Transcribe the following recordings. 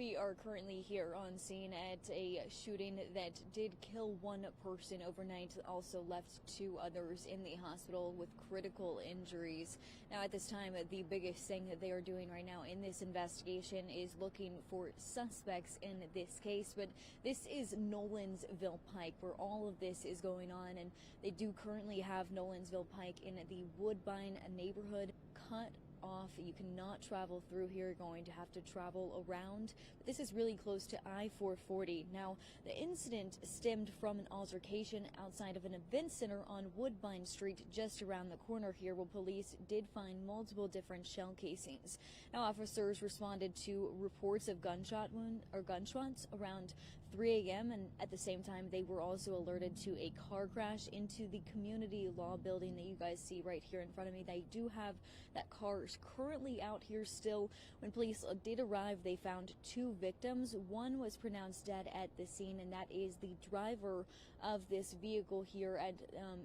We are currently here on scene at a shooting that did kill one person overnight, also left two others in the hospital with critical injuries. Now, at this time, the biggest thing that they are doing right now in this investigation is looking for suspects in this case. But this is Nolensville Pike, where all of this is going on, and they do currently have Nolensville Pike in the Woodbine neighborhood cut off. You cannot travel through here. You're going to have to travel around. But this is really close to I-440. Now, the incident stemmed from an altercation outside of an event center on Woodbine Street, just around the corner here, where police did find multiple different shell casings. Now, officers responded to reports of gunshots around 3 a.m. and at the same time, they were also alerted to a car crash into the community law building that you guys see right here in front of me. They do have that car currently out here still. When police did arrive, they found two victims. One was pronounced dead at the scene, and that is the driver of this vehicle here at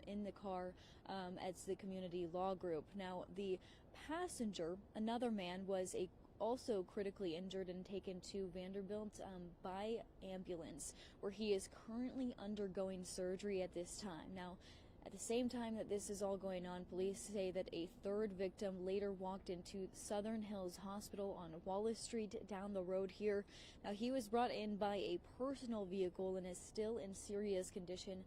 in the car at the community law group. Now, the passenger, another man, was also critically injured and taken to Vanderbilt by ambulance, where he is currently undergoing surgery at this time. Now, at the same time that this is all going on, police say that a third victim later walked into Southern Hills Hospital on Wallace Street down the road here. Now, he was brought in by a personal vehicle and is still in serious condition,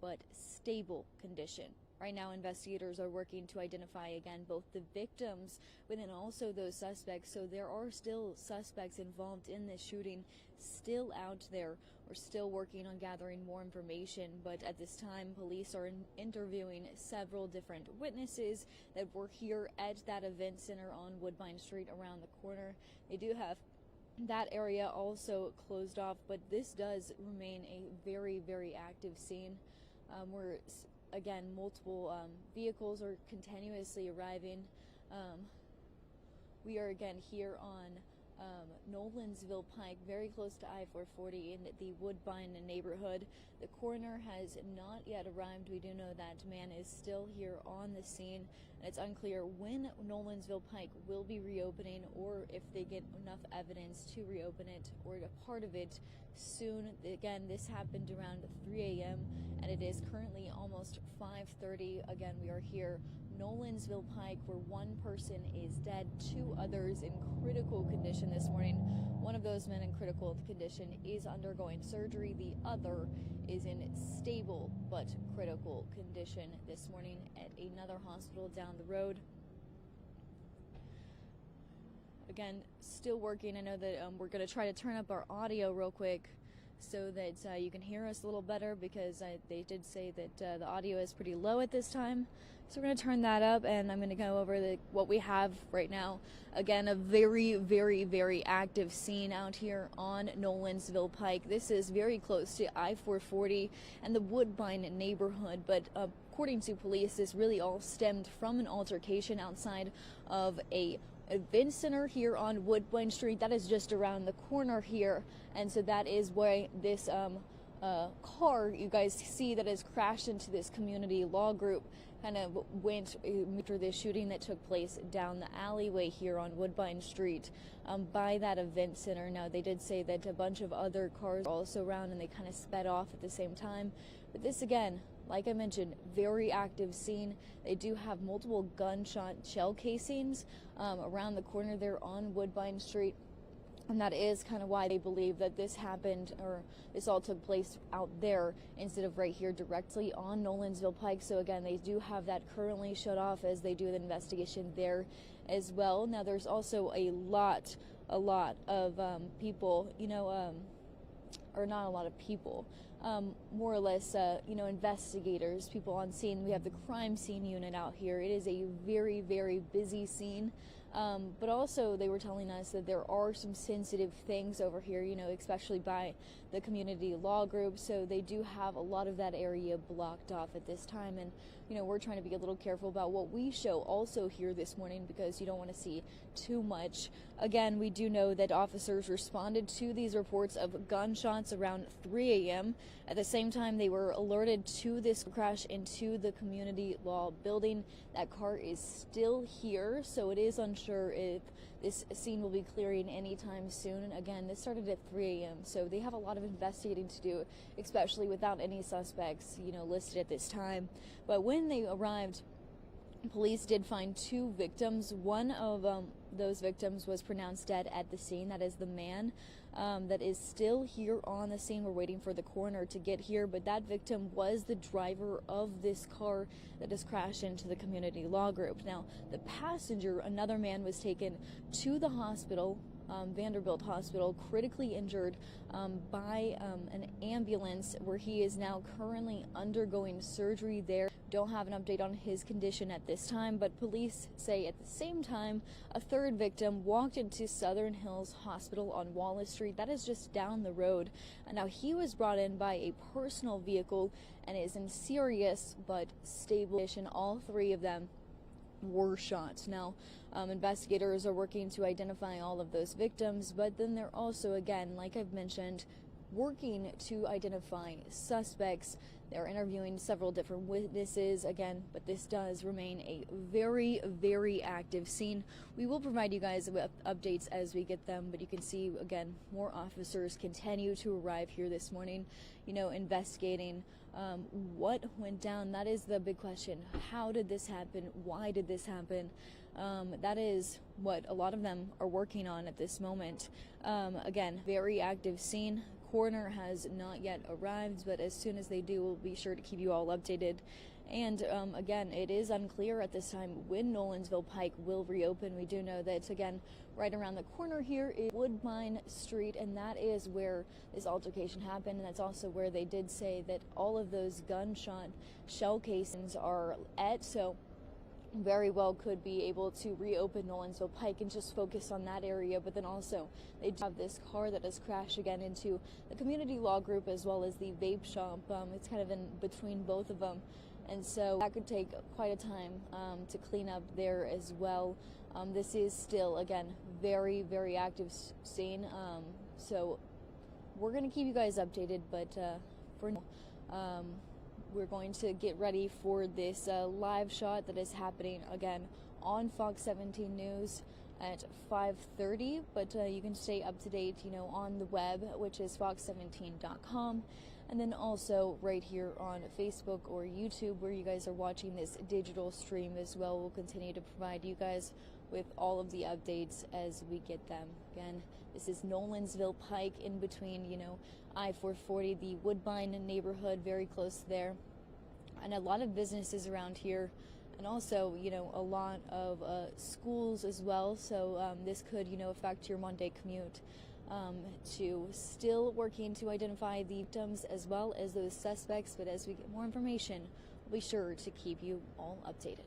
but stable condition. Right now, investigators are working to identify, again, both the victims, but then also those suspects. So there are still suspects involved in this shooting still out there. We're still working on gathering more information, but at this time, police are interviewing several different witnesses that were here at that event center on Woodbine Street around the corner. They do have that area also closed off, but this does remain a very, very active scene. We're again, multiple vehicles are continuously arriving. We are again here on Nolensville Pike, very close to I-440 in the Woodbine neighborhood. The coroner has not yet arrived. We do know that man is still here on the scene, and it's unclear when Nolensville Pike will be reopening, or if they get enough evidence to reopen it or a part of it soon. Again, this happened around 3 a.m. and it is currently almost 5:30. Again, we are here, Nolensville Pike, where one person is dead, two others in critical condition this morning. One of those men in critical condition is undergoing surgery. The other is in stable but critical condition this morning at another hospital down the road. Again, still working. I know that we're going to try to turn up our audio real quick so that you can hear us a little better, because they did say that the audio is pretty low at this time. So we're going to turn that up, and I'm going to go over what we have right now. Again, a very, very, very active scene out here on Nolensville Pike. This is very close to I-440 and the Woodbine neighborhood, but according to police, this really all stemmed from an altercation outside of a event center here on Woodbine Street. That is just around the corner here, and so that is where this car you guys see that has crashed into this community law group kind of went after this shooting that took place down the alleyway here on Woodbine Street by that event center. Now, they did say that a bunch of other cars were also around and they kind of sped off at the same time, but this, again, like I mentioned, very active scene. They do have multiple gunshot shell casings around the corner there on Woodbine Street. And that is kind of why they believe that this happened, or this all took place out there instead of right here directly on Nolensville Pike. So again, they do have that currently shut off as they do the investigation there as well. Now, there's also a lot of people, or not a lot of people, more or less, investigators, people on scene. We have the crime scene unit out here. It is a very, very busy scene. But also they were telling us that there are some sensitive things over here, especially by the community law group. So they do have a lot of that area blocked off at this time. And, we're trying to be a little careful about what we show also here this morning, because you don't want to see too much Again, we do know that officers responded to these reports of gunshots around 3 a.m. At the same time, they were alerted to this crash into the community law building. That car is still here, so it is unsure if this scene will be clearing anytime soon. Again, this started at 3 a.m., so they have a lot of investigating to do, especially without any suspects, listed at this time. But when they arrived, police did find 2 victims. One of those victims was pronounced dead at the scene. That is the man that is still here on the scene. We're waiting for the coroner to get here, but that victim was the driver of this car that has crashed into the community law group. Now, the passenger, another man, was taken to the hospital, Vanderbilt Hospital, critically injured by an ambulance, where he is now currently undergoing surgery there. Don't have an update on his condition at this time, but police say at the same time a 3rd victim walked into Southern Hills Hospital on Wallace Street. That is just down the road. And now he was brought in by a personal vehicle and is in serious but stable condition. All 3 of them were shot. Now, investigators are working to identify all of those victims, but then they're also, again, like I've mentioned, working to identify suspects. They're interviewing several different witnesses, again, but this does remain a very, very active scene. We will provide you guys with updates as we get them, but you can see, again, more officers continue to arrive here this morning, investigating what went down. That is the big question. How did this happen? Why did this happen? That is what a lot of them are working on at this moment. Again, very active scene. Coroner has not yet arrived, but as soon as they do, we'll be sure to keep you all updated. And again, it is unclear at this time when Nolensville Pike will reopen. We do know that, again, right around the corner here is Woodbine Street, and that is where this altercation happened, and that's also where they did say that all of those gunshot shell casings are at, so very well could be able to reopen Nolensville Pike and just focus on that area. But then also they do have this car that has crashed again into the community law group as well as the vape shop. It's kind of in between both of them, and so that could take quite a time to clean up there as well. This is still, again, very, very active scene, so we're going to keep you guys updated, but for now, we're going to get ready for this live shot that is happening again on Fox 17 News at 5:30. But you can stay up to date, on the web, which is fox17.com, and then also right here on Facebook or YouTube, where you guys are watching this digital stream as well. We'll continue to provide you guys with all of the updates as we get them. Again, this is Nolensville Pike, in between, I-440, the Woodbine neighborhood, very close there, and a lot of businesses around here, and also, a lot of schools as well. So this could, affect your Monday commute. To still working to identify the victims as well as those suspects, but as we get more information, we'll be sure to keep you all updated.